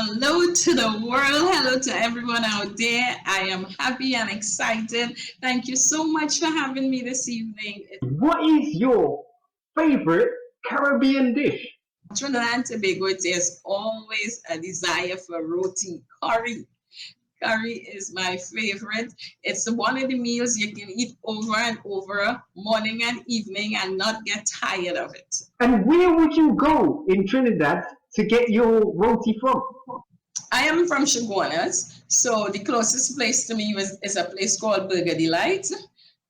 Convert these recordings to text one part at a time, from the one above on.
Hello to the world. Hello to everyone out there. I am happy and excited. Thank you so much for having me this evening. What is your favorite Caribbean dish? Trinidad and Tobago, there's always a desire for roti curry. Curry is my favorite. It's one of the meals you can eat over and over, morning and evening, and not get tired of it. And where would you go in Trinidad to get your roti from? I am from Chaguanas, so the closest place to me is a place called Burger Delight.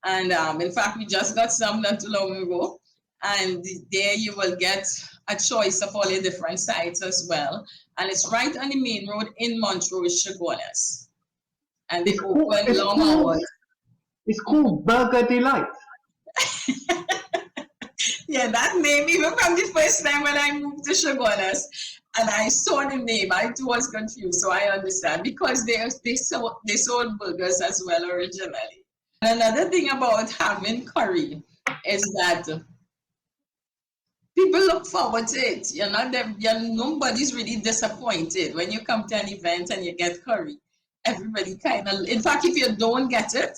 And in fact, we just got some not too long ago. And there you will get a choice of all the different sites as well. And it's right on the main road in Montrose, Chaguanas. And they It's called, open it's long called, hours. it's called Burger Delight. Yeah, that name, even from the first time when I moved to Chaguanas and I saw the name, I too was confused. So I understand because they sold burgers as well originally. And another thing about having curry is that people look forward to it. Nobody's really disappointed when you come to an event and you get curry. Everybody kind of, in fact, if you don't get it,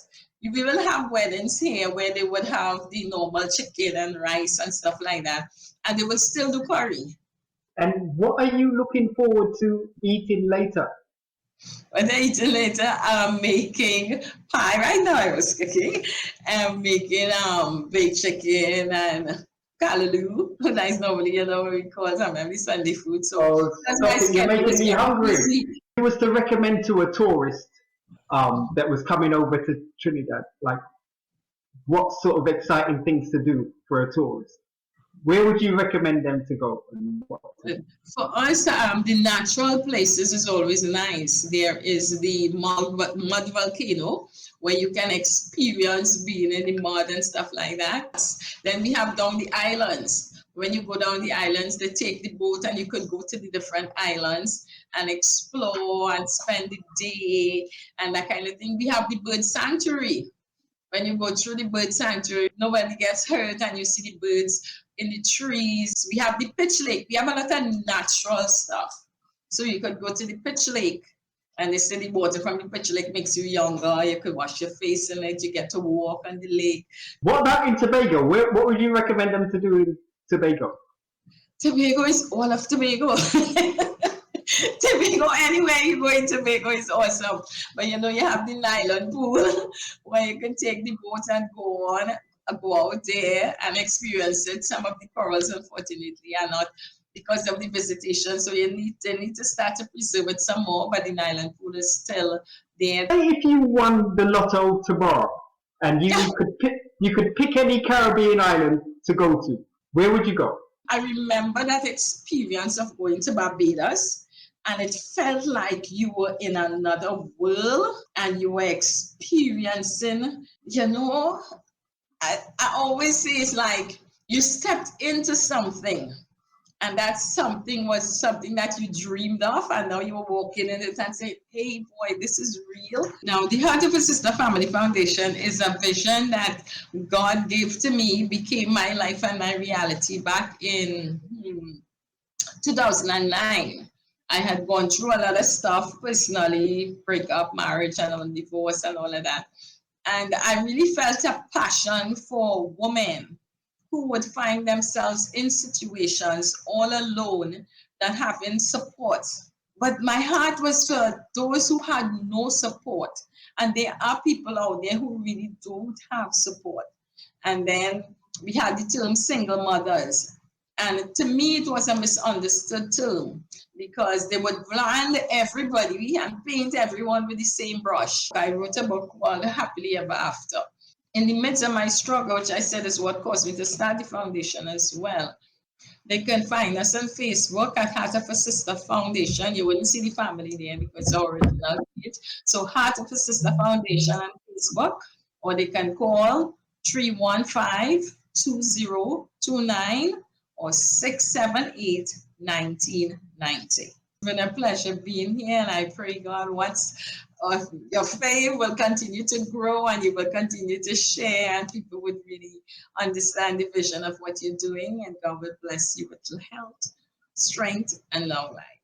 we will have weddings here where they would have the normal chicken and rice and stuff like that, and they will still do curry. And what are you looking forward to eating later? When I eat it later, I'm making pie right now. I was cooking. I'm making baked chicken and callaloo. That's normally, what we call some every Sunday food. So Oh, that's my stop it, you're schedule making is me getting hungry. If busy. you was to recommend to a tourist that was coming over to Trinidad, like what sort of exciting things to do for a tourist? Where would you recommend them to go? And what to do? For us, the natural places is always nice. There is the mud volcano where you can experience being in the mud and stuff like that. Then we have down the islands. When you go down the islands, they take the boat and you could go to the different islands and explore and spend the day and that kind of thing. We have the bird sanctuary. When you go through the bird sanctuary, nobody gets hurt and you see the birds in the trees. We have the pitch lake. We have a lot of natural stuff. So you could go to the pitch lake and they say the water from the pitch lake makes you younger. You could wash your face in it. You get to walk on the lake. What about in Tobago? What would you recommend them to do in Tobago? Tobago is all of Tobago. Tobago, anywhere you go in Tobago is awesome. But you have the nylon pool where you can take the boat and go out there and experience it. Some of the corals, unfortunately, are not because of the visitation. So they need to start to preserve it some more, but the nylon pool is still there. Say if you won the lotto tomorrow and you could pick any Caribbean island to go to, where would you go? I remember that experience of going to Barbados, and it felt like you were in another world and you were experiencing, I always say it's like you stepped into something and that something was something that you dreamed of and now you're walking in it and say, hey boy, this is real. Now the Heart of a Sister Family Foundation is a vision that God gave to me, became my life and my reality back in 2009. I had gone through a lot of stuff personally, breakup, marriage, and divorce, and all of that. And I really felt a passion for women who would find themselves in situations all alone that having support. But my heart was for those who had no support. And there are people out there who really don't have support. And then we had the term single mothers. And to me, it was a misunderstood term because they would blind everybody and paint everyone with the same brush. I wrote a book called Happily Ever After. In the midst of my struggle, which I said is what caused me to start the foundation as well. They can find us on Facebook at Heart of a Sister Foundation. You wouldn't see the family there because it's our original page. So Heart of a Sister Foundation on Facebook, or they can call 315-2029 or 678-1990. It's been a pleasure being here, and I pray God your faith will continue to grow and you will continue to share, and people would really understand the vision of what you're doing, and God will bless you with health, strength, and long life.